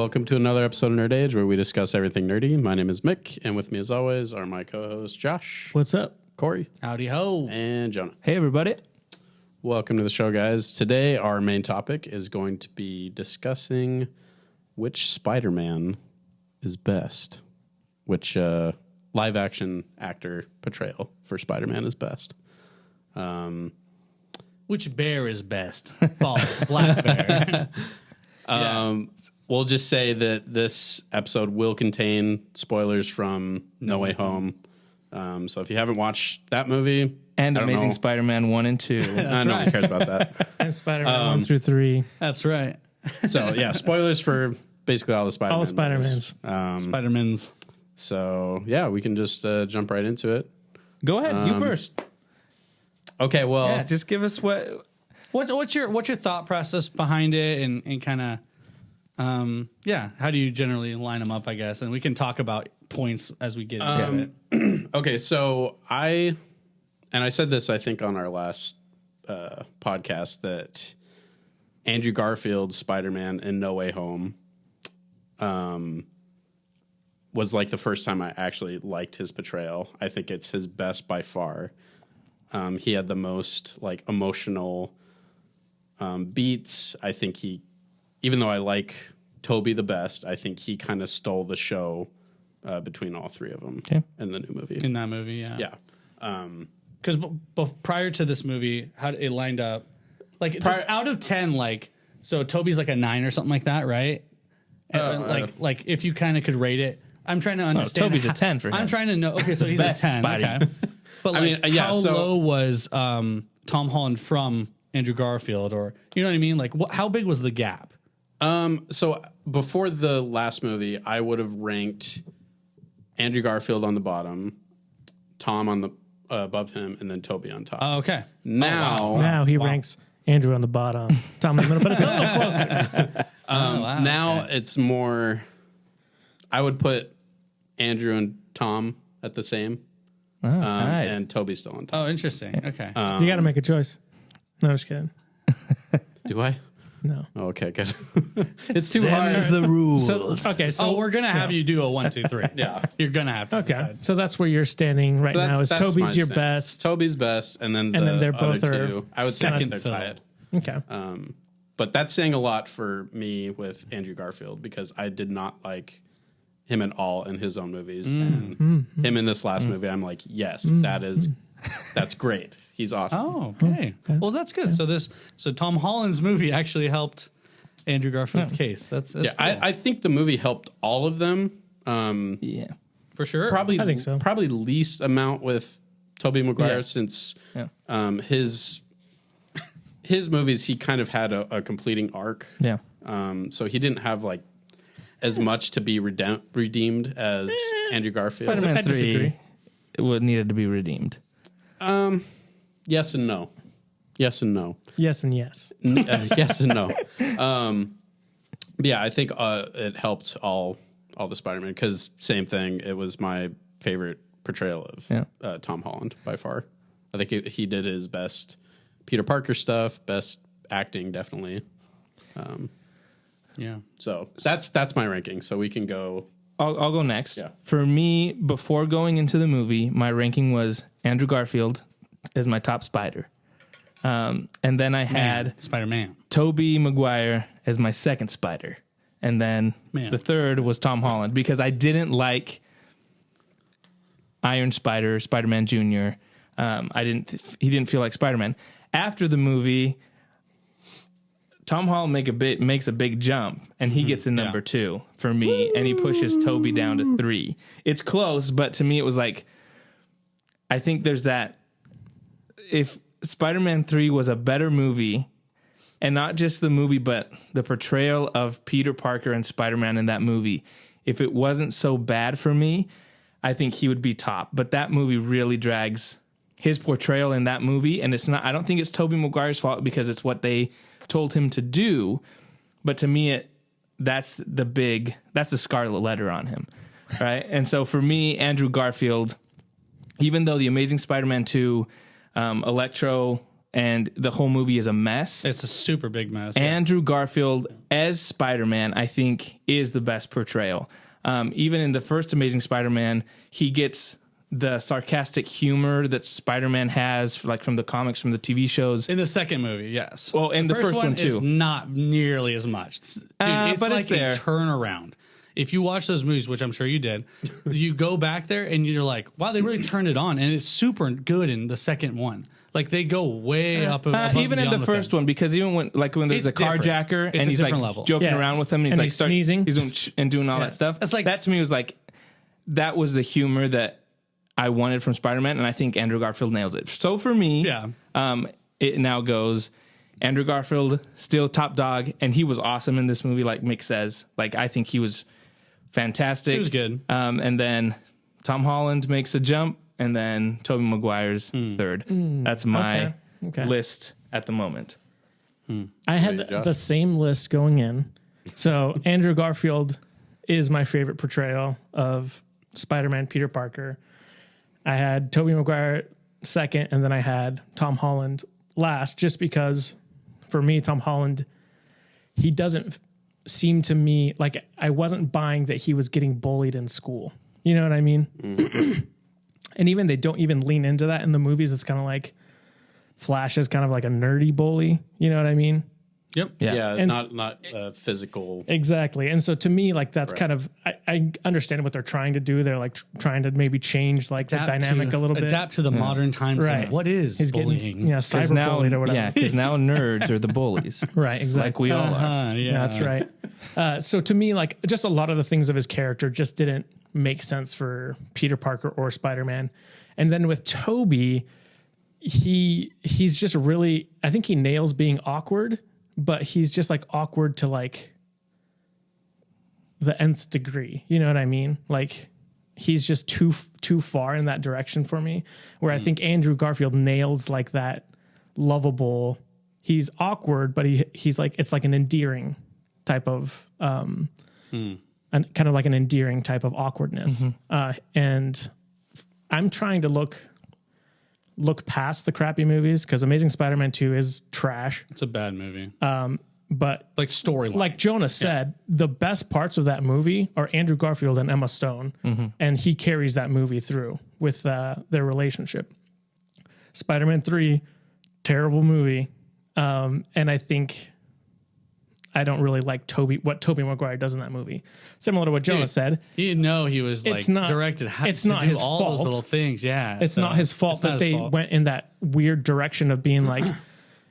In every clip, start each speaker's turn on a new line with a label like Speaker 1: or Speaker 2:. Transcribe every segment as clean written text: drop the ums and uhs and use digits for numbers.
Speaker 1: Welcome to another episode of Nerd Age, where we discuss everything nerdy. My name is Mick, and with me, as always, are my co-hosts Josh.
Speaker 2: What's up?
Speaker 1: Corey.
Speaker 3: Howdy ho.
Speaker 1: And Jonah.
Speaker 2: Hey, everybody.
Speaker 1: Welcome to the show, guys. Today, our main topic is going to be discussing which Spider-Man is best, which live-action actor portrayal for Spider-Man is best.
Speaker 3: Which bear is best? Black bear.
Speaker 1: We'll just say that this episode will contain spoilers from No Way Home. So if you haven't watched that movie...
Speaker 2: And Amazing Spider-Man 1 and 2.
Speaker 1: No one cares about that.
Speaker 4: And Spider-Man 1 through 3.
Speaker 3: That's right.
Speaker 1: So, yeah, spoilers for basically all the Spider-Man
Speaker 4: All the Spider-Mans.
Speaker 3: Spider-Man's.
Speaker 1: So, yeah, we can just jump right into it.
Speaker 2: Go ahead. You first.
Speaker 1: Okay, well...
Speaker 2: Yeah, just give us
Speaker 3: What's your thought process behind it and kind of... how do you generally line them up, I guess? And we can talk about points as we get into it.
Speaker 1: Okay, so I said this, I think, on our last podcast, that Andrew Garfield's Spider-Man in No Way Home was like the first time I actually liked his portrayal. I think it's his best by far. He had the most like emotional beats. I think even though I like Toby the best, I think he kind of stole the show between all three of them in the new movie.
Speaker 3: In that movie, yeah.
Speaker 1: Yeah.
Speaker 3: Because prior to this movie, how it lined up, like just out of 10, like, so Toby's like a 9 or something like that, right? Like if you kind of could rate it, I'm trying to understand.
Speaker 2: Toby's a 10 for him.
Speaker 3: I'm trying to know. Okay, so he's
Speaker 2: Best
Speaker 3: a 10.
Speaker 2: Spidey.
Speaker 3: Okay. But like, how
Speaker 1: so
Speaker 3: low was Tom Holland from Andrew Garfield, or you know what I mean? Like, how big was the gap?
Speaker 1: So before the last movie, I would have ranked Andrew Garfield on the bottom, Tom on the above him, and then Toby on top.
Speaker 3: Oh, okay.
Speaker 4: Now he ranks Andrew on the bottom, Tom in the middle, but it's a little closer.
Speaker 1: Now it's more. I would put Andrew and Tom at the same, and Toby's still on top.
Speaker 3: Oh, interesting. Okay.
Speaker 4: You got to make a choice. No, just kidding.
Speaker 1: Do I?
Speaker 4: No.
Speaker 1: Okay, good. It's too hard.
Speaker 2: There's the rules.
Speaker 4: So
Speaker 3: we're gonna have you do a 1, 2, 3.
Speaker 1: Yeah,
Speaker 3: you're gonna have to.
Speaker 4: Okay,
Speaker 3: decide.
Speaker 4: so that's where you're standing right now. Is
Speaker 1: that's my
Speaker 4: Toby's your
Speaker 1: stance.
Speaker 4: best?
Speaker 1: Toby's best, and then
Speaker 4: they're
Speaker 1: other
Speaker 4: both are
Speaker 1: two. I would say
Speaker 3: second
Speaker 1: they're
Speaker 3: fill.
Speaker 1: tied.
Speaker 4: Okay.
Speaker 1: But that's saying a lot for me with Andrew Garfield, because I did not like him at all in his own movies. And him in this last movie, I'm like, yes, that's great. He's awesome.
Speaker 3: Oh, okay. Well, that's good. So Tom Holland's movie actually helped Andrew Garfield's case. That's
Speaker 1: yeah.
Speaker 3: cool.
Speaker 1: I think the movie helped all of them.
Speaker 2: Yeah.
Speaker 3: For sure.
Speaker 1: Probably,
Speaker 4: I think so.
Speaker 1: Probably least amount with Tobey Maguire, since his movies, he kind of had a completing arc.
Speaker 2: Yeah.
Speaker 1: So he didn't have like as much to be redeemed as Andrew Garfield.
Speaker 2: Spider-Man
Speaker 4: I
Speaker 2: 3
Speaker 4: disagree.
Speaker 2: needed to be redeemed.
Speaker 1: Yes and no. Yes and no.
Speaker 4: Yes and yes.
Speaker 1: Yes and no. Yeah, I think it helped all the Spider-Man, because same thing. It was my favorite portrayal of Tom Holland by far. I think he did his best Peter Parker stuff, best acting, definitely.
Speaker 3: Yeah.
Speaker 1: So that's my ranking. So we can go.
Speaker 2: I'll go next.
Speaker 1: Yeah.
Speaker 2: For me, before going into the movie, my ranking was Andrew Garfield as my top Spider. And then I had
Speaker 3: Spider-Man.
Speaker 2: Tobey Maguire as my second Spider. And then the third was Tom Holland, because I didn't like Iron Spider, Spider-Man Jr. He didn't feel like Spider-Man. After the movie, Tom Holland makes a big jump, and he gets a number 2 for me, and he pushes Toby down to 3. It's close, but to me it was like, I think there's that, if Spider-Man 3 was a better movie, and not just the movie, but the portrayal of Peter Parker and Spider-Man in that movie, if it wasn't so bad for me, I think he would be top. But that movie really drags his portrayal in that movie, and it's not. I don't think it's Tobey Maguire's fault, because it's what they told him to do. But to me, that's the scarlet letter on him, right? And so for me, Andrew Garfield, even though the Amazing Spider-Man 2, Electro and the whole movie is a mess.
Speaker 3: It's a super big mess.
Speaker 2: Andrew Garfield as Spider-Man, I think, is the best portrayal. Even in the first Amazing Spider-Man, he gets the sarcastic humor that Spider-Man has, like from the comics, from the TV shows.
Speaker 3: In the second movie, yes.
Speaker 2: Well, in the first one too.
Speaker 3: is not nearly as much. Dude, it's
Speaker 2: but
Speaker 3: like
Speaker 2: it's there.
Speaker 3: a turnaround. If you watch those movies, which I'm sure you did, you go back there and you're like, wow, they really turned it on. And it's super good in the second one. Like they go way up.
Speaker 2: Even in the first one, because even when there's a carjacker and he's like
Speaker 3: level.
Speaker 2: joking around with him and he's like
Speaker 4: sneezing,
Speaker 2: he's doing all that stuff.
Speaker 3: That's like,
Speaker 2: that to me was like, that was the humor that I wanted from Spider-Man, and I think Andrew Garfield nails it. So for me, it now goes Andrew Garfield, still top dog, and he was awesome in this movie, like Mick says. Like, I think he was fantastic.
Speaker 3: He was good.
Speaker 2: And then Tom Holland makes a jump, and then Tobey Maguire's third. That's my list at the moment.
Speaker 4: I had the same list going in. So Andrew Garfield is my favorite portrayal of Spider-Man Peter Parker. I had Tobey Maguire second, and then I had Tom Holland last, just because for me, Tom Holland, he doesn't seem to me like I wasn't buying that he was getting bullied in school. You know what I mean? And even they don't even lean into that in the movies. It's kind of like Flash is kind of like a nerdy bully. You know what I mean?
Speaker 3: Yep.
Speaker 1: Yeah,
Speaker 4: And
Speaker 1: not physical.
Speaker 4: Exactly. And so to me, like that's kind of I understand what they're trying to do. They're like trying to maybe change like the dynamic a little bit.
Speaker 3: Adapt to the modern times.
Speaker 4: Right.
Speaker 3: What is
Speaker 4: He's
Speaker 3: bullying?
Speaker 4: getting cyberbullied or whatever.
Speaker 2: Yeah, because now nerds are the bullies.
Speaker 4: Right, exactly.
Speaker 2: Like we all are.
Speaker 3: Yeah,
Speaker 4: That's right. So to me, like just a lot of the things of his character just didn't make sense for Peter Parker or Spider-Man. And then with Toby, he's just really, I think he nails being awkward, but he's just like awkward to like the nth degree. You know what I mean? Like he's just too far in that direction for me, where I think Andrew Garfield nails like that lovable, he's awkward, but he's like, it's like an endearing type of, and kind of like an endearing type of awkwardness. And I'm trying to look past the crappy movies, because Amazing Spider-Man 2 is trash.
Speaker 3: It's a bad movie.
Speaker 4: But
Speaker 3: like storyline.
Speaker 4: Like Jonah said, the best parts of that movie are Andrew Garfield and Emma Stone. And he carries that movie through with their relationship. Spider-Man 3, terrible movie. And I think I don't really like what Tobey Maguire does in that movie. Similar to what Jonah said.
Speaker 3: You know he was like directed
Speaker 4: it's
Speaker 3: to
Speaker 4: not
Speaker 3: do
Speaker 4: his
Speaker 3: all
Speaker 4: fault.
Speaker 3: those little things. Yeah.
Speaker 4: It's not his fault that they went in that weird direction of being like,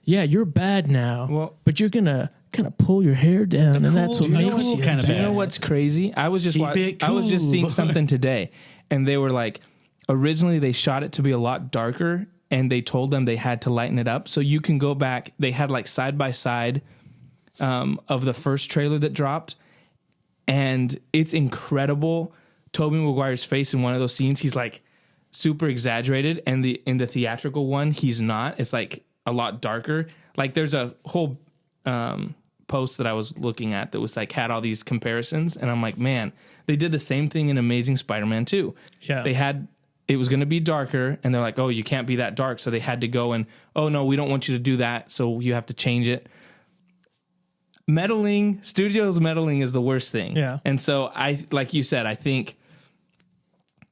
Speaker 4: yeah, you're bad now, but you're going to kind of pull your hair down, and that's what makes you
Speaker 3: kind of
Speaker 2: Do you know what's crazy? I was just seeing something today, and they were like, originally they shot it to be a lot darker, and they told them they had to lighten it up. So you can go back. They had like side by side of the first trailer that dropped, and it's incredible. Tobey Maguire's face in one of those scenes, he's like super exaggerated, and in the theatrical one, he's not. It's like a lot darker. Like there's a whole post that I was looking at that was like had all these comparisons, and I'm like, man, they did the same thing in Amazing Spider-Man 2.
Speaker 4: Yeah,
Speaker 2: it was going to be darker, and they're like, oh, you can't be that dark, so they had to go and, oh no, we don't want you to do that, so you have to change it. Studios meddling is the worst thing.
Speaker 4: Yeah.
Speaker 2: And so like you said, I think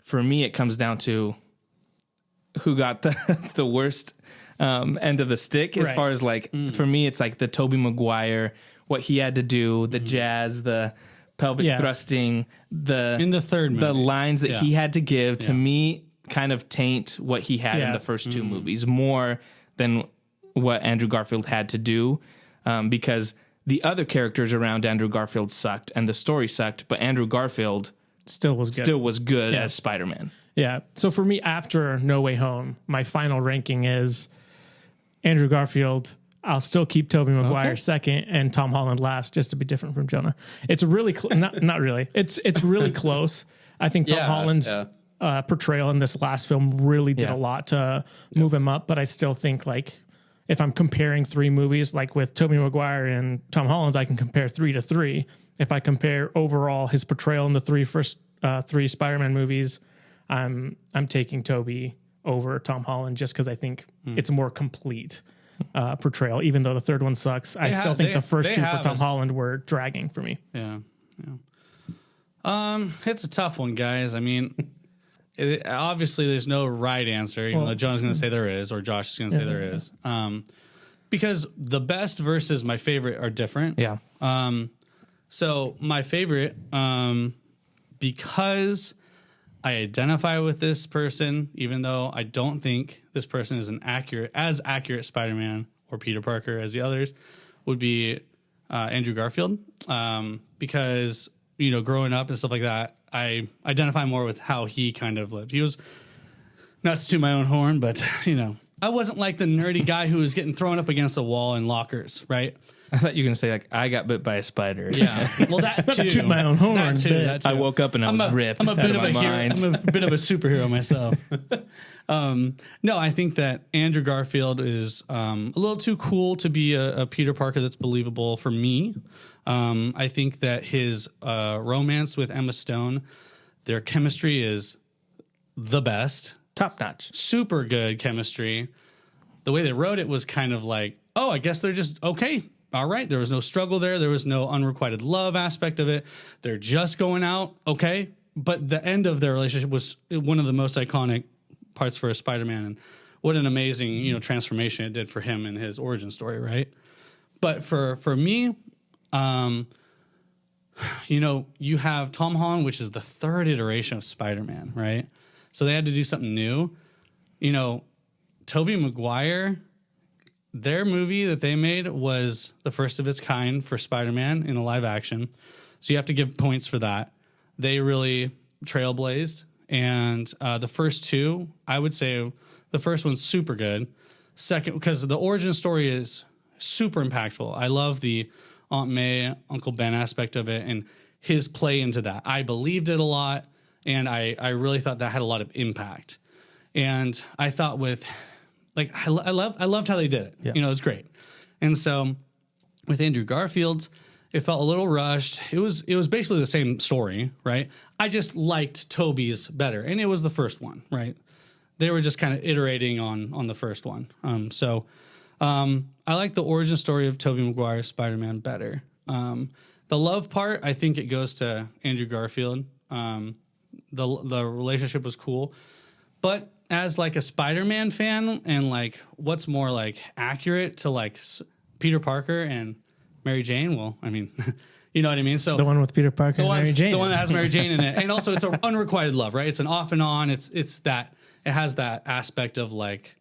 Speaker 2: for me, it comes down to who got the worst end of the stick as far as like, for me, it's like the Tobey Maguire, what he had to do, the jazz, the pelvic thrusting, in the third movie, the lines that he had to give to me kind of taint what he had in the first two movies more than what Andrew Garfield had to do, because the other characters around Andrew Garfield sucked and the story sucked, but Andrew Garfield still was good as Spider-Man.
Speaker 4: Yeah. So for me, after No Way Home, my final ranking is Andrew Garfield. I'll still keep Tobey Maguire second and Tom Holland last, just to be different from Jonah. It's really not really. It's really close. I think Tom Holland's portrayal in this last film really did a lot to move him up, but I still think like if I'm comparing three movies, like with Tobey Maguire and Tom Holland's, I can compare 3 to 3. If I compare overall his portrayal in the first three Spider-Man movies, I'm taking Tobey over Tom Holland just because I think it's more complete. portrayal. Even though the third one sucks, I still think the first two for Tom Holland were dragging for me.
Speaker 3: Yeah. It's a tough one, guys. I mean, obviously there's no right answer, even though John's going to say there is, or Josh is going to say there is. Because the best versus my favorite are different.
Speaker 2: Yeah.
Speaker 3: So my favorite, because I identify with this person, even though I don't think this person is as accurate Spider-Man or Peter Parker as the others, would be Andrew Garfield. Because, growing up and stuff like that, I identify more with how he kind of lived. He was, not to toot my own horn, but, I wasn't like the nerdy guy who was getting thrown up against a wall in lockers, right?
Speaker 2: I thought you were going to say, like, I got bit by a spider.
Speaker 3: Yeah. Well, that too.
Speaker 4: Toot my own horn.
Speaker 3: That too.
Speaker 2: I woke up and I was ripped out of my mind.
Speaker 3: I'm a bit of a superhero myself. No, I think that Andrew Garfield is a little too cool to be a Peter Parker that's believable for me. I think that his romance with Emma Stone, their chemistry is the best.
Speaker 2: Top notch.
Speaker 3: Super good chemistry. The way they wrote it was kind of like, oh, I guess they're just okay. All right. There was no struggle there. There was no unrequited love aspect of it. They're just going out. Okay. But the end of their relationship was one of the most iconic parts for a Spider-Man. And what an amazing, transformation it did for him in his origin story. Right. But for me, you have Tom Holland, which is the third iteration of Spider-Man. Right. So they had to do something new. Tobey Maguire, their movie that they made was the first of its kind for Spider-Man in a live action. So you have to give points for that. They really trailblazed. And the first two, I would say the first one's super good. Second, because the origin story is super impactful. I love the Aunt May, Uncle Ben aspect of it and his play into that. I believed it a lot. And I really thought that had a lot of impact. And I thought I loved how they did it. Yeah. It's great. And so with Andrew Garfield's, it felt a little rushed. It was basically the same story, right? I just liked Tobey's better. And it was the first one, right? They were just kind of iterating on the first one. I like the origin story of Tobey Maguire's Spider-Man better. The love part, I think it goes to Andrew Garfield. The relationship was cool, but as like a Spider-Man fan and like what's more like accurate to like Peter Parker and Mary Jane? Well, I mean, you know what I mean? So
Speaker 4: the one with Peter Parker and Mary Jane.
Speaker 3: The one that has Mary Jane in it. And also it's an unrequited love, right? It's an off and on. It's that it has that aspect of like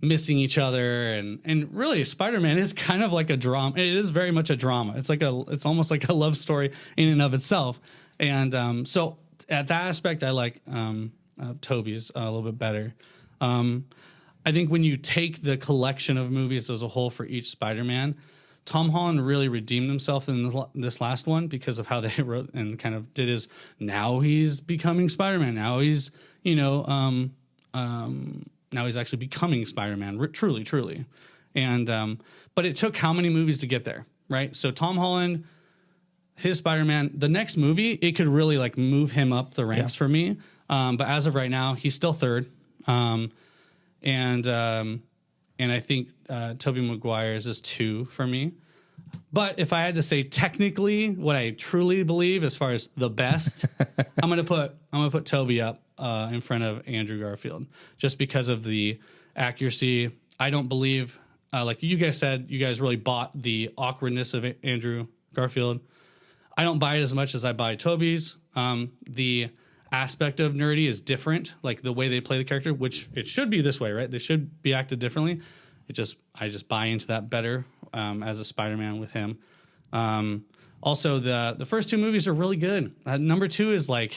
Speaker 3: missing each other and really Spider-Man is kind of like a drama. It is very much a drama. It's almost like a love story in and of itself. And so at that aspect, I like Tobey's a little bit better. I think when you take the collection of movies as a whole for each Spider-Man, Tom Holland really redeemed himself in this last one because of how they wrote and kind of did his. Now he's becoming Spider-Man. Now he's now he's actually becoming Spider-Man. Truly. And but it took how many movies to get there, right? So Tom Holland, his Spider-Man, the next movie, it could really like move him up the ranks for me. But as of right now, he's still third. And I think Tobey Maguire's is 2 for me. But if I had to say technically what I truly believe as far as the best, I'm gonna put Tobey up in front of Andrew Garfield just because of the accuracy. I don't believe, like you guys said, you guys really bought the awkwardness of Andrew Garfield. I don't buy it as much as I buy Tobey's. The aspect of nerdy is different, like the way they play the character, which it should be this way, right? They should be acted differently. I just buy into that better as a Spider-Man with him. Also, the first 2 movies are really good. Number 2 is like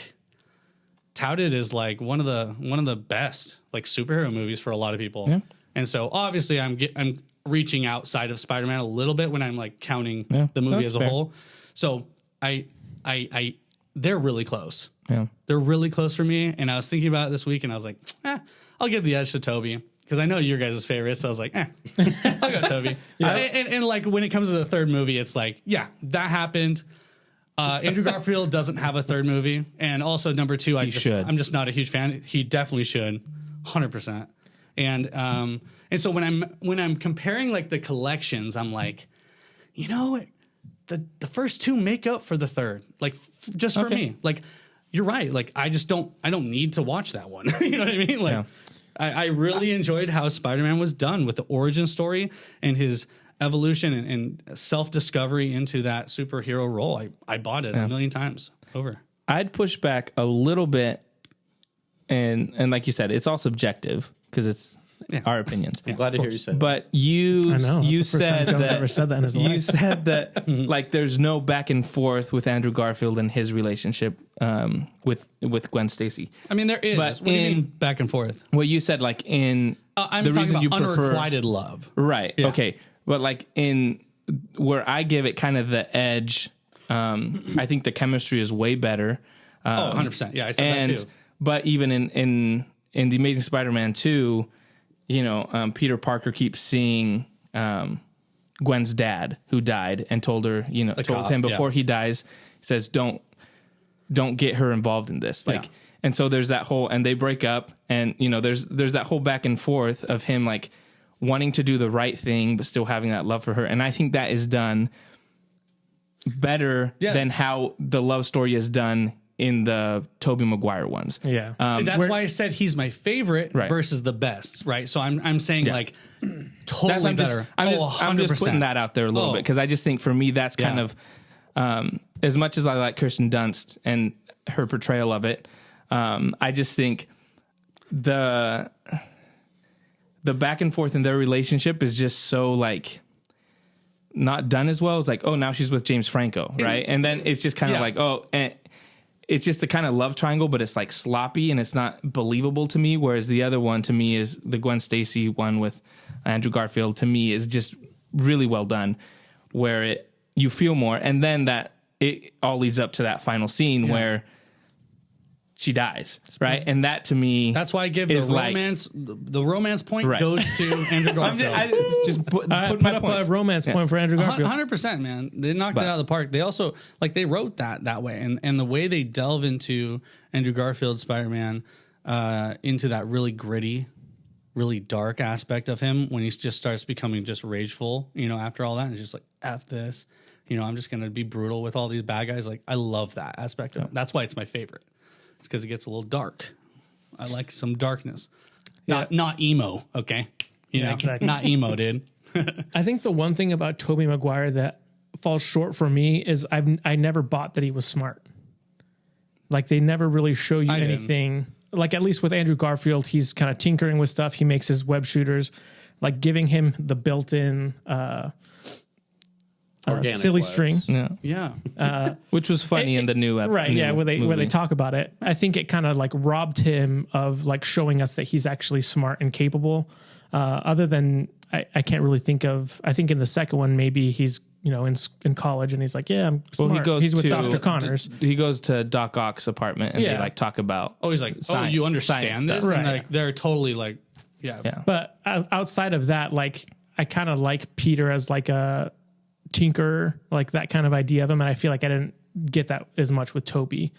Speaker 3: touted as like one of the best like superhero movies for a lot of people. Yeah. And so obviously I'm reaching outside of Spider-Man a little bit when I'm like counting the movie as a whole. So they're really close. Yeah. They're really close for me. And I was thinking about it this week and I was like, I'll give the edge to Tobey because I know your guys' favorite. So I was like, I'll go Tobey. And like when it comes to the third movie, it's like, yeah, that happened. Andrew Garfield doesn't have a third movie. And also number 2, I'm just not a huge fan. He definitely should. 100%. And so when I'm comparing like the collections, I'm like, you know, the first two make up for the third, like just for me. Like, you're right. Like, I don't need to watch that one. You know what I mean? Like, I really enjoyed how Spider-Man was done with the origin story and his evolution and self-discovery into that superhero role. I bought it a million times over.
Speaker 2: I'd push back a little bit, and like you said, it's all subjective because it's our opinions.
Speaker 1: I'm glad to hear you say that.
Speaker 2: But you said that
Speaker 4: ever said that in his
Speaker 2: you
Speaker 4: life.
Speaker 2: said that like there's no back and forth with Andrew Garfield and his relationship with Gwen Stacy.
Speaker 3: I mean, there is.
Speaker 2: But
Speaker 3: what do you mean back and forth?
Speaker 2: Well, you said like in
Speaker 3: I'm
Speaker 2: the
Speaker 3: talking
Speaker 2: reason
Speaker 3: about
Speaker 2: you prefer
Speaker 3: unrequited love.
Speaker 2: Right.
Speaker 3: Yeah.
Speaker 2: Okay. But like in where I give it kind of the edge, I think the chemistry is way better.
Speaker 3: 100%. Yeah, I said that too.
Speaker 2: But even in The Amazing Spider-Man 2, you know, Peter Parker keeps seeing Gwen's dad who died and told her, you know, told him before he dies, he says, don't get her involved in this. Like, and so there's that whole, and they break up, and you know, there's that whole back and forth of him like wanting to do the right thing but still having that love for her. And I think that is done better than how the love story is done in the Tobey Maguire ones.
Speaker 4: Yeah.
Speaker 3: That's why I said he's my favorite versus the best, right? So I'm saying like totally better.
Speaker 2: I'm just putting that out there a little bit because I just think for me that's kind of as much as I like Kirsten Dunst and her portrayal of it, I just think the back and forth in their relationship is just so like not done as well. It's like, oh, now she's with James Franco, right? And then it's just kind of like, oh, and it's just the kind of love triangle, but it's like sloppy and it's not believable to me. Whereas the other one to me is the Gwen Stacy one with Andrew Garfield to me is just really well done where you feel more. And then that it all leads up to that final scene where she dies, right? And that to me,
Speaker 3: that's why I give the romance. The romance point goes to Andrew Garfield.
Speaker 2: I just put up
Speaker 4: a romance point for Andrew Garfield.
Speaker 3: 100%, man. They knocked it out of the park. They also like they wrote that way, and the way they delve into Andrew Garfield's Spider-Man, into that really gritty, really dark aspect of him when he just starts becoming just rageful. You know, after all that, and it's just like F this. You know, I'm just gonna be brutal with all these bad guys. Like I love that aspect of it. That's why it's my favorite. It's because it gets a little dark. I like some darkness. Not emo, okay? You know, exactly. Not emo, dude.
Speaker 4: I think the one thing about Tobey Maguire that falls short for me is I never bought that he was smart. Like they never really show you anything. Like at least with Andrew Garfield, he's kind of tinkering with stuff. He makes his web shooters, like giving him the built-in silly string,
Speaker 2: which was funny in the new episode,
Speaker 4: right? Where they talk about it. I think it kind of like robbed him of like showing us that he's actually smart and capable. Other than I can't really think of. I think in the second one maybe he's in college and he's like, yeah, I'm smart. He's with Dr. Connors.
Speaker 2: He goes to Doc Ock's apartment and they like talk about.
Speaker 3: Oh, he's like, science, you understand this,
Speaker 4: right?
Speaker 3: And like they're totally like,
Speaker 4: But outside of that, like I kind of like Peter as like a tinker, like that kind of idea of him, and I feel like I didn't get that as much with Tobey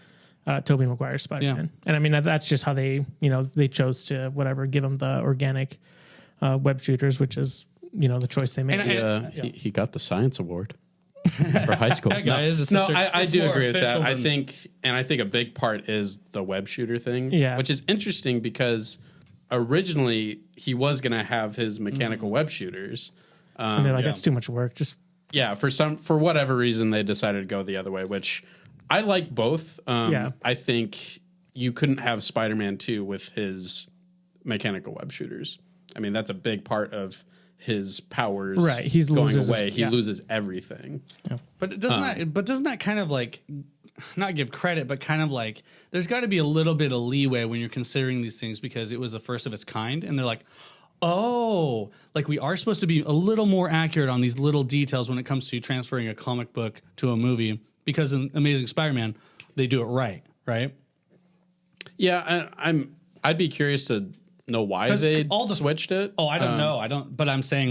Speaker 4: Maguire's Spider-Man. And I mean that's just how they chose to give him the organic web shooters, which is the choice they made.
Speaker 1: He got the science award for high school.
Speaker 3: Guys,
Speaker 1: I do agree with that. I think a big part is the web shooter thing, which is interesting because originally he was going to have his mechanical web shooters,
Speaker 4: and they're like, that's too much work. Just
Speaker 1: for whatever reason, they decided to go the other way, which I like both. I think you couldn't have Spider-Man 2 with his mechanical web shooters. I mean, that's a big part of his powers.
Speaker 4: Right, he's
Speaker 1: going away. He loses everything.
Speaker 4: Yeah.
Speaker 3: But doesn't that kind of like not give credit, but kind of like there's got to be a little bit of leeway when you're considering these things because it was the first of its kind, and they're like, oh, like we are supposed to be a little more accurate on these little details when it comes to transferring a comic book to a movie because in Amazing Spider-Man, they do it right?
Speaker 1: Yeah, I'd be curious to know why they switched it.
Speaker 3: Oh, I don't know. But I'm saying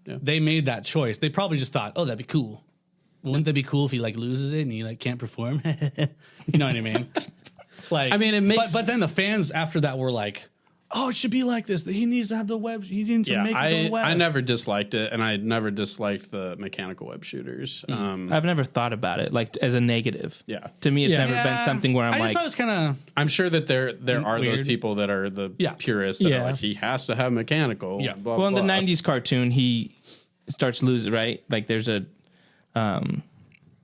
Speaker 3: they made that choice. They probably just thought, oh, that'd be cool. Wouldn't that be cool if he like loses it and he like can't perform? You know what I mean? Like, I mean, it makes. But then the fans after that were like, oh, it should be like this. He needs to have the web. He needs to make his own web.
Speaker 1: I never disliked it, and I never disliked the mechanical web shooters.
Speaker 2: I've never thought about it like as a negative.
Speaker 1: Yeah.
Speaker 2: To me, it's never been something where I'm
Speaker 3: I just
Speaker 2: like,
Speaker 3: thought it was kind of.
Speaker 1: I'm sure that there are
Speaker 3: Weird.
Speaker 1: those people that are the purists that are like, he has to have mechanical.
Speaker 3: Yeah.
Speaker 1: Blah,
Speaker 2: well, in the
Speaker 1: blah.
Speaker 2: 90s cartoon, he starts losing, right? Like there's a,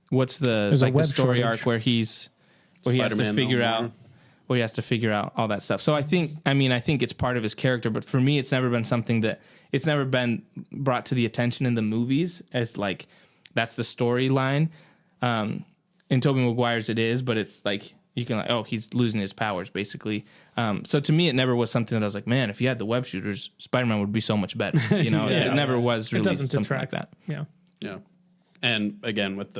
Speaker 2: what's the, like the story arc where he has to figure out, where he has to figure out all that stuff. So I think it's part of his character, but for me, it's never been something that, it's never been brought to the attention in the movies as like, that's the storyline. In Tobey Maguire's it is, but it's like, you can like, oh, he's losing his powers basically. So to me, it never was something that I was like, man, if you had the web shooters, Spider-Man would be so much better. You know, it never was really something like that.
Speaker 4: Yeah.
Speaker 1: Yeah. And again, with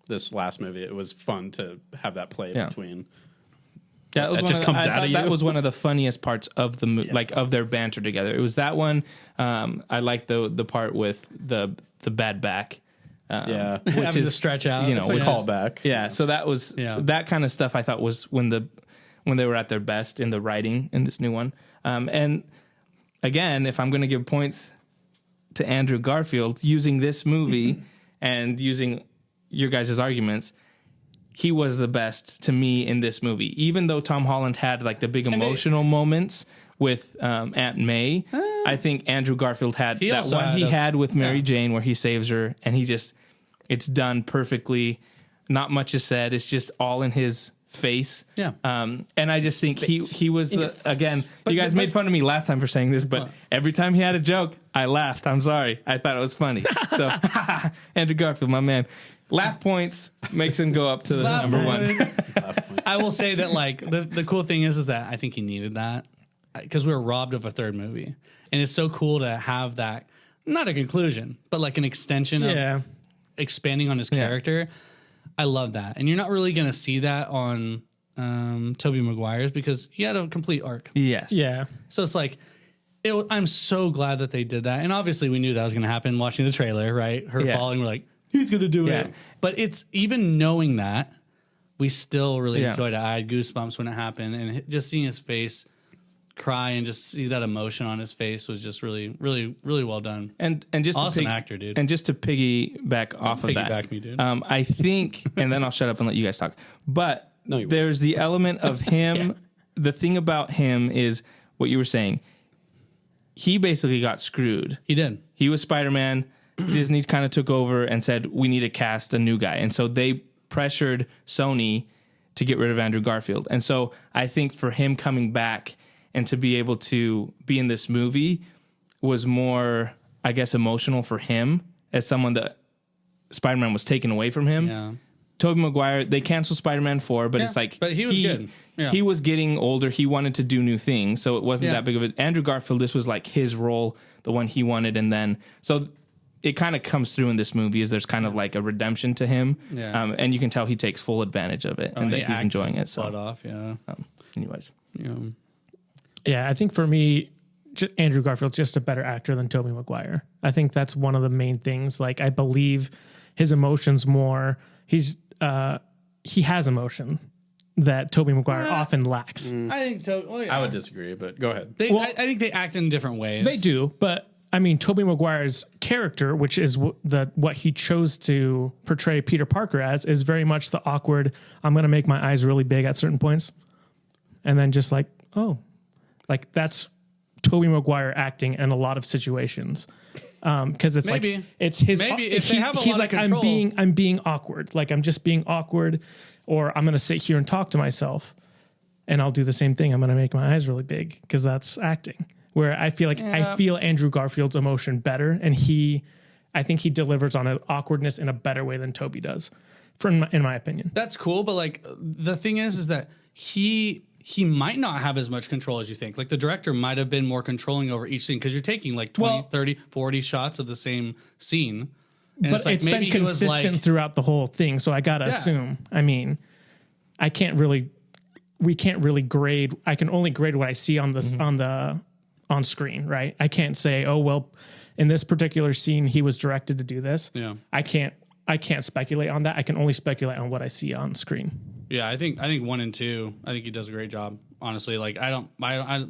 Speaker 1: this last movie, it was fun to have that play between.
Speaker 2: Yeah,
Speaker 1: that just comes out of you.
Speaker 2: That was one of the funniest parts of the like of their banter together. It was that one. I like the part with the bad back.
Speaker 1: Which
Speaker 3: Having
Speaker 1: is
Speaker 3: to stretch out.
Speaker 1: You know, we call back.
Speaker 2: Yeah, so that was that kind of stuff. I thought was when they were at their best in the writing in this new one. And again, if I'm going to give points to Andrew Garfield using this movie and using your guys' arguments, he was the best to me in this movie. Even though Tom Holland had like the big emotional moments with Aunt May, I think Andrew Garfield had that one he had with Mary Jane where he saves her, and it's done perfectly. Not much is said. It's just all in his face. Yeah. And I just think he was again, you guys made fun of me last time for saying this, but every time he had a joke, I laughed. I'm sorry. I thought it was funny. So Andrew Garfield, my man. Laugh points makes him go up to the number one.
Speaker 3: I will say that like the cool thing is that I think he needed that because we were robbed of a third movie, and it's so cool to have that, not a conclusion, but like an extension of expanding on his character. I love that, and you're not really going to see that on Tobey Maguire's because he had a complete arc.
Speaker 2: Yes.
Speaker 4: Yeah.
Speaker 3: So it's like, I'm so glad that they did that, and obviously we knew that was going to happen watching the trailer, right? Her falling, we're like, he's going to do it. But it's even knowing that, we still really enjoyed it. I had goosebumps when it happened, and just seeing his face cry and just see that emotion on his face was just really, really, really well done.
Speaker 2: And just
Speaker 3: awesome actor, dude.
Speaker 2: And just to piggyback off of that,
Speaker 3: piggyback me, dude.
Speaker 2: I think, and then I'll shut up and let you guys talk. But there's the element of him. The thing about him is what you were saying. He basically got screwed.
Speaker 3: He did.
Speaker 2: He was Spider-Man. Disney kind of took over and said, we need to cast a new guy. And so they pressured Sony to get rid of Andrew Garfield. And so I think for him coming back and to be able to be in this movie was more, I guess, emotional for him as someone that Spider-Man was taken away from him.
Speaker 3: Yeah.
Speaker 2: Tobey Maguire, they canceled Spider-Man 4, but it's like...
Speaker 3: But he was good. Yeah.
Speaker 2: He was getting older. He wanted to do new things, so it wasn't that big of it. Andrew Garfield, this was like his role, the one he wanted, and then... So it kind of comes through in this movie is there's kind of like a redemption to him, and you can tell he takes full advantage of it, and that he's enjoying it. So,
Speaker 3: off,
Speaker 2: anyways.
Speaker 4: Yeah, I think for me, Andrew Garfield's just a better actor than Tobey Maguire. I think that's one of the main things. Like, I believe his emotions more. He has emotion that Tobey Maguire often lacks.
Speaker 3: I think so. Well,
Speaker 1: I would disagree, but go ahead.
Speaker 3: I think they act in different ways.
Speaker 4: They do, but I mean, Tobey Maguire's character, which is what he chose to portray Peter Parker as, is very much the awkward, I'm going to make my eyes really big at certain points. And then just like, oh, like that's Tobey Maguire acting in a lot of situations. Because it's
Speaker 3: maybe.
Speaker 4: like, it's his,
Speaker 3: maybe if they have a lot of control.
Speaker 4: I'm being awkward. Like I'm just being awkward, or I'm going to sit here and talk to myself and I'll do the same thing. I'm going to make my eyes really big because that's acting. Where I feel like I feel Andrew Garfield's emotion better, and I think he delivers on an awkwardness in a better way than Tobey does, in my opinion.
Speaker 3: That's cool, but like the thing is that he might not have as much control as you think. Like the director might have been more controlling over each scene because you're taking like 20, 30, 40 shots of the same scene. And
Speaker 4: but it's been consistent throughout the whole thing, so I gotta assume. I mean, we can't really grade. I can only grade what I see on this on screen, right? I can't say, oh well, in this particular scene he was directed to do this. Yeah, I can't speculate on that. I can only speculate on what I see on screen.
Speaker 3: Yeah, I think 1 and 2. I think he does a great job. honestly. Like I don't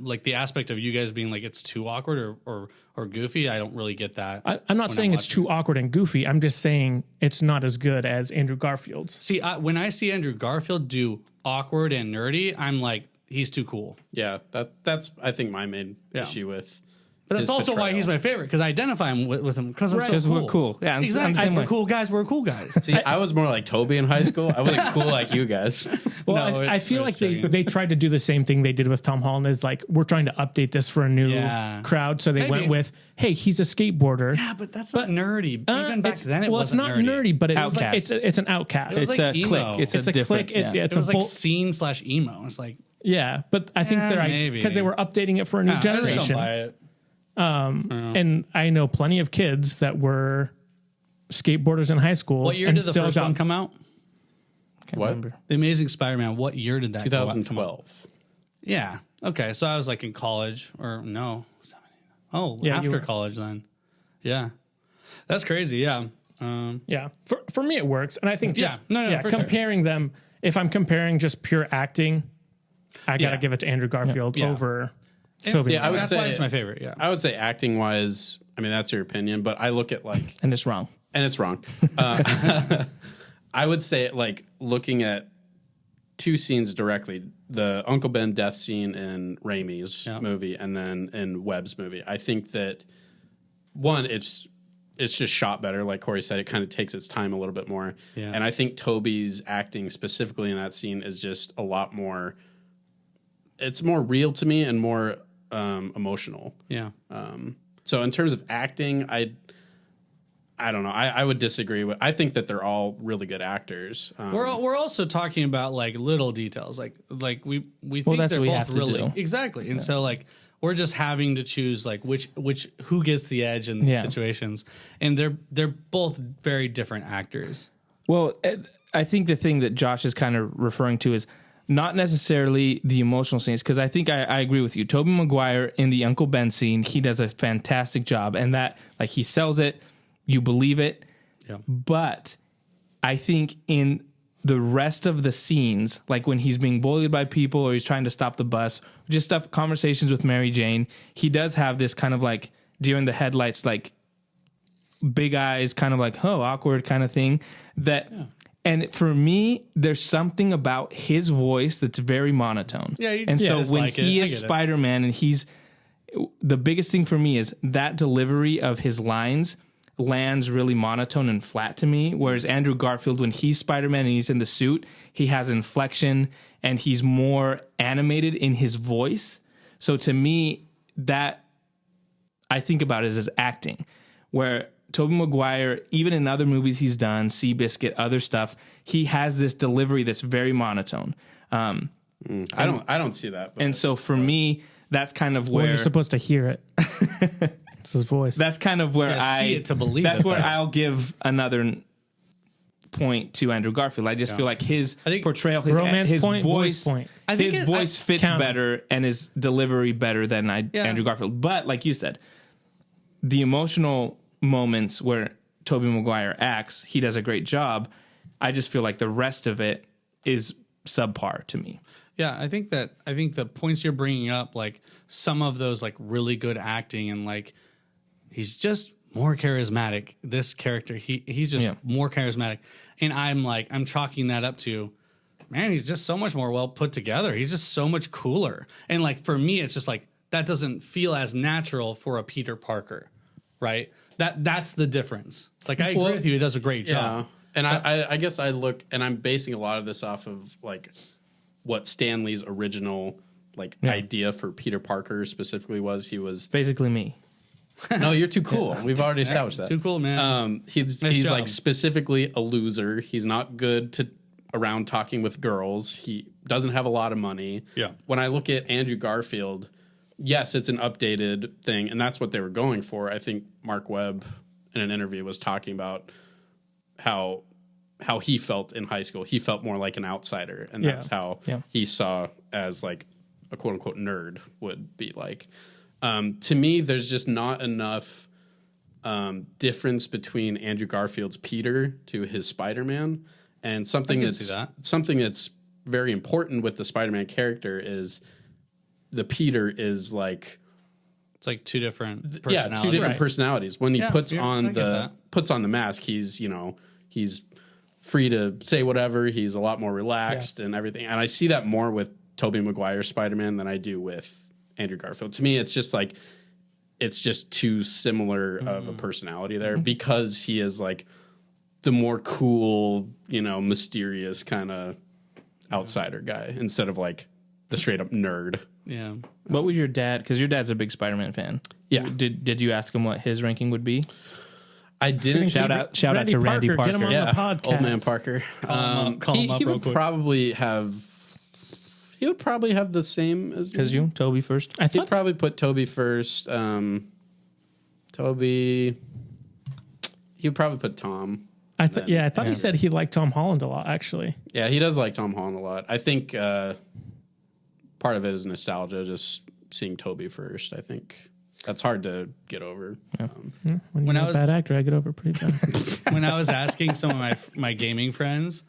Speaker 3: like the aspect of you guys being like it's too awkward or goofy. I don't really get that.
Speaker 4: I'm not saying it's too awkward and goofy. I'm just saying it's not as good as Andrew Garfield's.
Speaker 3: See, when I see Andrew Garfield do awkward and nerdy, I'm like, he's too cool.
Speaker 1: Yeah, that's I think my main issue with.
Speaker 3: But that's also why he's my favorite, because I identify him with him because I'm so
Speaker 2: Because
Speaker 3: cool.
Speaker 2: we're cool. Yeah,
Speaker 3: exactly. We're cool guys. We're cool guys.
Speaker 1: See, I was more like Toby in high school. I wasn't cool like you guys.
Speaker 4: Well,
Speaker 3: No,
Speaker 4: I feel like they tried to do the same thing they did with Tom Holland. Is like, we're trying to update this for a new crowd, so they went with, hey, he's a skateboarder.
Speaker 3: Yeah, but that's not nerdy. Even back then, it wasn't
Speaker 4: it's not nerdy, but it's
Speaker 2: Outcast.
Speaker 4: like, it's an outcast.
Speaker 3: It was
Speaker 2: It's
Speaker 3: like
Speaker 2: a
Speaker 3: emo.
Speaker 2: click. It's a
Speaker 4: click.
Speaker 2: different.
Speaker 4: It's
Speaker 3: It
Speaker 4: a
Speaker 3: was like scene/emo. It's like
Speaker 4: yeah, but I think they're
Speaker 3: maybe.
Speaker 4: because they were updating it for a new
Speaker 3: I just don't
Speaker 4: generation.
Speaker 3: buy it.
Speaker 4: And I know plenty of kids that were skateboarders in high school.
Speaker 3: What year
Speaker 4: and
Speaker 3: did the
Speaker 4: still
Speaker 3: first one come out?
Speaker 2: Can't
Speaker 1: What?
Speaker 2: remember.
Speaker 3: The Amazing Spider-Man. What year did that come out?
Speaker 1: 2012.
Speaker 3: Yeah. Okay. So I was like in college, or no? 17. Oh,
Speaker 4: Yeah, you
Speaker 3: after
Speaker 4: were.
Speaker 3: college then. Yeah. That's crazy. Yeah.
Speaker 4: Yeah, for me it works, and I think just
Speaker 3: for sure.
Speaker 4: comparing them. If I'm comparing just pure acting, I gotta
Speaker 3: Yeah.
Speaker 4: give it to Andrew Garfield
Speaker 3: Yeah.
Speaker 4: over Toby.
Speaker 1: Yeah, I would
Speaker 3: That's
Speaker 1: say
Speaker 3: why it's my favorite. Yeah.
Speaker 1: I would say acting wise. I mean, that's your opinion, but I look at like,
Speaker 2: And it's wrong.
Speaker 1: and it's wrong. I would say like looking at two scenes directly: the Uncle Ben death scene in Raimi's movie, and then in Webb's movie. I think that one, it's just shot better. Like Corey said, it kind of takes its time a little bit more.
Speaker 3: Yeah.
Speaker 1: And I think Toby's acting specifically in that scene is just a lot more. It's more real to me and more emotional.
Speaker 3: Yeah.
Speaker 1: So in terms of acting, I don't know. I would disagree with. I think that they're all really good actors.
Speaker 3: We're also talking about like little details, like we think
Speaker 2: that's
Speaker 3: they're
Speaker 2: what we
Speaker 3: both
Speaker 2: have to
Speaker 3: really
Speaker 2: do.
Speaker 3: exactly, and so like we're just having to choose like which who gets the edge in these situations, and they're both very different actors.
Speaker 2: Well, I think the thing that Josh is kind of referring to is not necessarily the emotional scenes, because I think I agree with you. Tobey Maguire in the Uncle Ben scene, he does a fantastic job, and that like he sells it, you believe it.
Speaker 3: Yeah.
Speaker 2: But I think in the rest of the scenes, like when he's being bullied by people or he's trying to stop the bus, just stuff, conversations with Mary Jane, he does have this kind of like deer in the headlights, like big eyes, kind of like, oh, awkward kind of thing. And for me, there's something about his voice that's very monotone.
Speaker 3: Yeah, you
Speaker 2: and so
Speaker 3: just
Speaker 2: when
Speaker 3: like
Speaker 2: he
Speaker 3: it. I
Speaker 2: is
Speaker 3: get it.
Speaker 2: Spider-Man, and the biggest thing for me is that delivery of his lines lands really monotone and flat to me. Whereas Andrew Garfield, when he's Spider-Man and he's in the suit, he has inflection and he's more animated in his voice. So to me, that I think about it as acting, where Tobey Maguire, even in other movies he's done, Seabiscuit, other stuff, he has this delivery that's very monotone.
Speaker 1: I don't see that. But
Speaker 2: And so for me, that's kind of where
Speaker 4: You're supposed to hear it. It's his voice.
Speaker 2: that's kind of where
Speaker 3: Yeah, see it to believe
Speaker 2: that's
Speaker 3: it,
Speaker 2: where
Speaker 3: though.
Speaker 2: I'll give another point to Andrew Garfield. I just feel like his
Speaker 3: think
Speaker 2: portrayal, his
Speaker 4: romance
Speaker 2: his
Speaker 4: point,
Speaker 2: voice,
Speaker 4: voice point.
Speaker 3: I think
Speaker 2: his voice fits
Speaker 4: counter.
Speaker 2: better and his delivery better than Andrew Garfield. But like you said, the emotional moments where Tobey Maguire acts, he does a great job. I just feel like the rest of it is subpar to me.
Speaker 3: Yeah, I think the points you're bringing up, like some of those like really good acting, and like he's just more charismatic. This character, he's just more charismatic, and I'm chalking that up to, man, he's just so much more well put together. He's just so much cooler, and like for me, it's just like that doesn't feel as natural for a Peter Parker, right? That's the difference. Like I agree with you, he does a great job.
Speaker 1: And I guess I look, and I'm basing a lot of this off of like what Stan Lee's original idea for Peter Parker specifically was. He was
Speaker 2: Basically me.
Speaker 1: no, you're too cool. We've already established that.
Speaker 3: Too cool, man.
Speaker 1: He's
Speaker 3: Nice job.
Speaker 1: like specifically a loser. He's not good around talking with girls. He doesn't have a lot of money.
Speaker 3: Yeah.
Speaker 1: When I look at Andrew Garfield, yes, it's an updated thing, and that's what they were going for. I think Mark Webb in an interview was talking about how he felt in high school. He felt more like an outsider, and that's how he saw as like a quote unquote nerd would be like. To me, there's just not enough difference between Andrew Garfield's Peter to his Spider-Man, and something that's very important with the Spider-Man character is the Peter is like
Speaker 3: It's like two different personalities.
Speaker 1: yeah, two different personalities. When he puts on
Speaker 3: the
Speaker 1: mask, he's he's free to say whatever. He's a lot more relaxed and everything. And I see that more with Tobey Maguire's Spider-Man than I do with Andrew Garfield. To me, it's just like it's just too similar of a personality there because he is like the more cool, mysterious kind of outsider guy instead of like the straight up nerd.
Speaker 3: Yeah.
Speaker 2: What would your dad? Because your dad's a big Spider-Man fan.
Speaker 1: Yeah.
Speaker 2: Did you ask him what his ranking would be?
Speaker 1: I didn't.
Speaker 2: Shout out to Randy Parker.
Speaker 4: Get him on the podcast.
Speaker 1: Old man Parker.
Speaker 3: Call him up
Speaker 1: he
Speaker 3: real
Speaker 1: would
Speaker 3: quick.
Speaker 1: probably have. He would probably have the same as
Speaker 2: you, Toby first.
Speaker 4: I
Speaker 1: He'd
Speaker 4: thought
Speaker 1: probably put Toby first. Toby. He would probably put Tom.
Speaker 4: I thought he said he liked Tom Holland a lot, actually.
Speaker 1: Yeah, he does like Tom Holland a lot. I think part of it is nostalgia, just seeing Toby first. I think that's hard to get over.
Speaker 2: Yeah.
Speaker 4: When you're a bad actor, I get over pretty bad.
Speaker 3: When I was asking some of my gaming friends,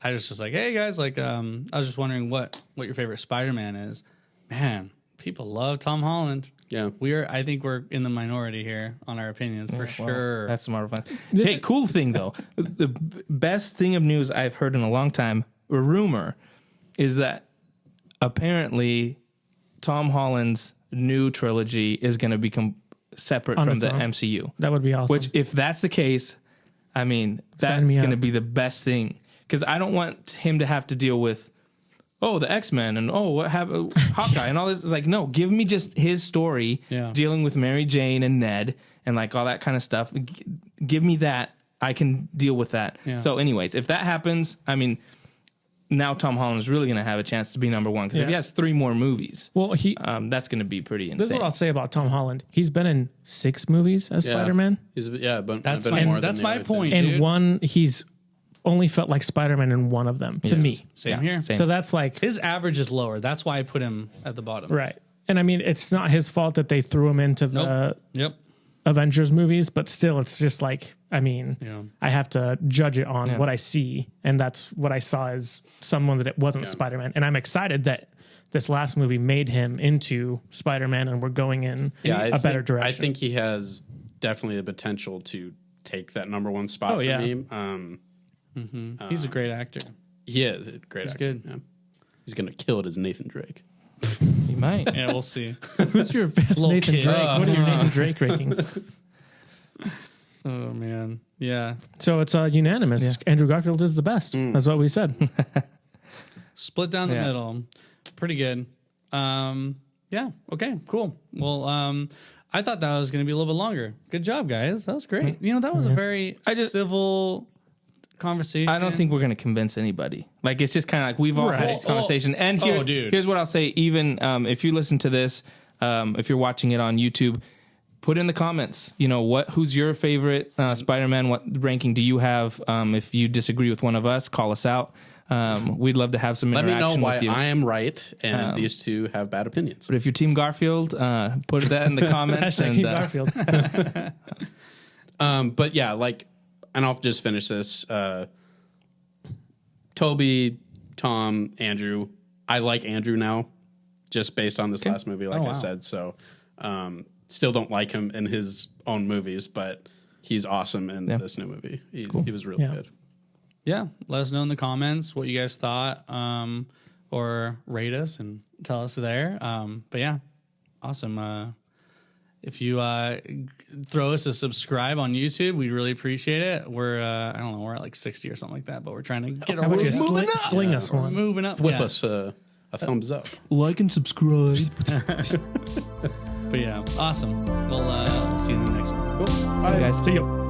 Speaker 3: I was just like, hey guys, like I was just wondering what your favorite Spider-Man is. Man, people love Tom Holland.
Speaker 1: Yeah.
Speaker 3: I think we're in the minority here on our opinions for sure.
Speaker 2: That's smart fun. Hey, cool thing though. The best thing of news I've heard in a long time, a rumor, is that apparently Tom Holland's new trilogy is going to become separate
Speaker 4: On
Speaker 2: from
Speaker 4: its
Speaker 2: the
Speaker 4: own.
Speaker 2: MCU.
Speaker 4: That would be awesome.
Speaker 2: Which, if that's the case, I mean, that's
Speaker 4: Sign me
Speaker 2: going to
Speaker 4: up.
Speaker 2: be the best thing. Because I don't want him to have to deal with, the X-Men and what happened, Hawkeye and all this. It's like, no, give me just his story dealing with Mary Jane and Ned and like all that kind of stuff. Give me that. I can deal with that.
Speaker 3: Yeah.
Speaker 2: So anyways, if that happens, I mean, now Tom Holland is really going to have a chance to be number one. Because if he has 3 more movies, that's going to be pretty insane.
Speaker 4: This is what I'll say about Tom Holland. He's been in 6 movies as Spider-Man.
Speaker 1: But
Speaker 3: That's
Speaker 1: that's
Speaker 3: my point.
Speaker 4: And
Speaker 3: dude.
Speaker 4: one, he's only felt like Spider-Man in one of them, to me.
Speaker 3: Same here.
Speaker 2: Same.
Speaker 4: So that's like...
Speaker 3: His average is lower. That's why I put him at the bottom.
Speaker 4: Right. And I mean, it's not his fault that they threw him into the
Speaker 3: Yep.
Speaker 4: Avengers movies, but still, it's just like, I mean, I have to judge it on what I see. And that's what I saw as someone that it wasn't Spider-Man. And I'm excited that this last movie made him into Spider-Man and we're going in a better direction.
Speaker 1: I think he has definitely the potential to take that number 1 spot for me.
Speaker 3: He's a great actor.
Speaker 1: He is a great actor.
Speaker 3: good.
Speaker 1: Yeah. He's going to kill it as Nathan Drake.
Speaker 2: He might.
Speaker 3: Yeah, we'll see.
Speaker 4: Who's your best
Speaker 3: Little
Speaker 4: Nathan
Speaker 3: kid.
Speaker 4: Drake? What are your Nathan Drake ratings?
Speaker 3: Oh man. Yeah.
Speaker 4: So it's unanimous.
Speaker 2: Yeah.
Speaker 4: Andrew Garfield is the best. That's what we said.
Speaker 3: Split down the middle. Pretty good. Yeah. Okay. Cool. Well, I thought that was going to be a little bit longer. Good job, guys. That was great. That was a very civil conversation.
Speaker 2: I don't think we're going to convince anybody. Like, it's just kind of like we've all had this conversation. And here's what I'll say. Even if you listen to this, if you're watching it on YouTube, put in the comments, who's your favorite Spider-Man? What ranking do you have? If you disagree with one of us, call us out. We'd love to have some
Speaker 1: Let
Speaker 2: interaction
Speaker 1: me know why
Speaker 2: with you.
Speaker 1: I am right and these two have bad opinions.
Speaker 2: But if you're Team Garfield, put that in the comments.
Speaker 4: Hashtag
Speaker 2: And
Speaker 4: Team Garfield.
Speaker 1: But yeah, and I'll just finish this. Toby, Tom, Andrew. I like Andrew now, just based on this last movie, I said. So, still don't like him in his own movies, but he's awesome in this new movie. He was really good.
Speaker 3: Yeah. Let us know in the comments what you guys thought, or rate us and tell us there. But yeah, awesome. If you throw us a subscribe on YouTube, we'd really appreciate it. We're I don't know, we're at like 60 or something like that, but we're trying to get
Speaker 4: How about you
Speaker 3: moving up.
Speaker 4: sling us
Speaker 3: We're
Speaker 4: one?
Speaker 3: moving up.
Speaker 1: Whip
Speaker 3: Yeah.
Speaker 1: us a thumbs up.
Speaker 2: like and subscribe.
Speaker 3: But yeah, awesome. We'll see you in the next one.
Speaker 2: Bye, guys.
Speaker 4: See you.